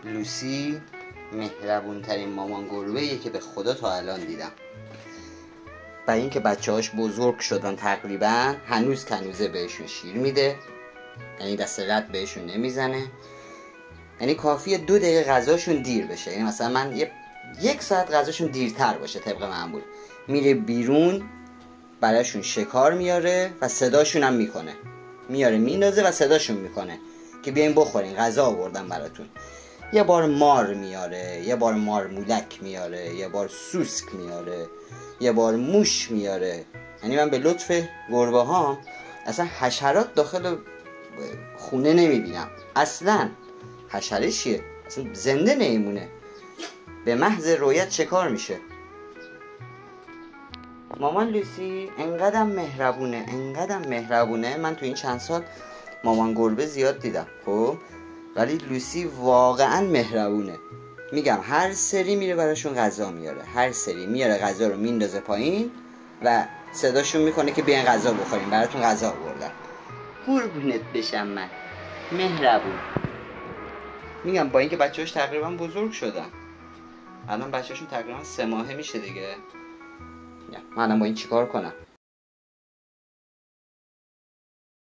لوسی مهربون ترین مامان گربه‌ایه که به خدا تا الان دیدم. برای اینکه بچه‌هاش بزرگ شدن تقریبا هنوز کنوزه بهشون شیر میده، یعنی دست رد بهشون نمیزنه، یعنی کافیه 2 دقیقه غذاشون دیر بشه، یعنی مثلا من 1 ساعت غذاشون دیرتر باشه طبق معمول، میره بیرون براشون شکار میاره و صداشون هم میکنه، میاره میندازه و صداشون میکنه که بیاین بخورین غذا آوردم براتون. یه بار مار میاره، یه بار مارمولک میاره، یه بار سوسک میاره، یه بار موش میاره. یعنی من به لطف گربه ها اصلا حشرات داخل خونه نمیبینم. اصلا حشره چیه؟ اصلا زنده نمیمونه، به محض رویت شکار میشه. مامان لوسی انقدرم مهربونه. من تو این چند سال مامان گربه زیاد دیدم خب، ولی لوسی واقعا مهربونه. میگم هر سری میره براشون غذا میاره، هر سری میاره غذا رو میندازه پایین و صداشون میکنه که بیاین غذا بخوریم، براتون غذا آوردم. قربونت بشم من، مهربون. میگم با اینکه بچه‌هاش تقریبا بزرگ شدن، الان بچه‌هاشون تقریبا 3 ماهه میشه دیگه. من با این چیکار کنم؟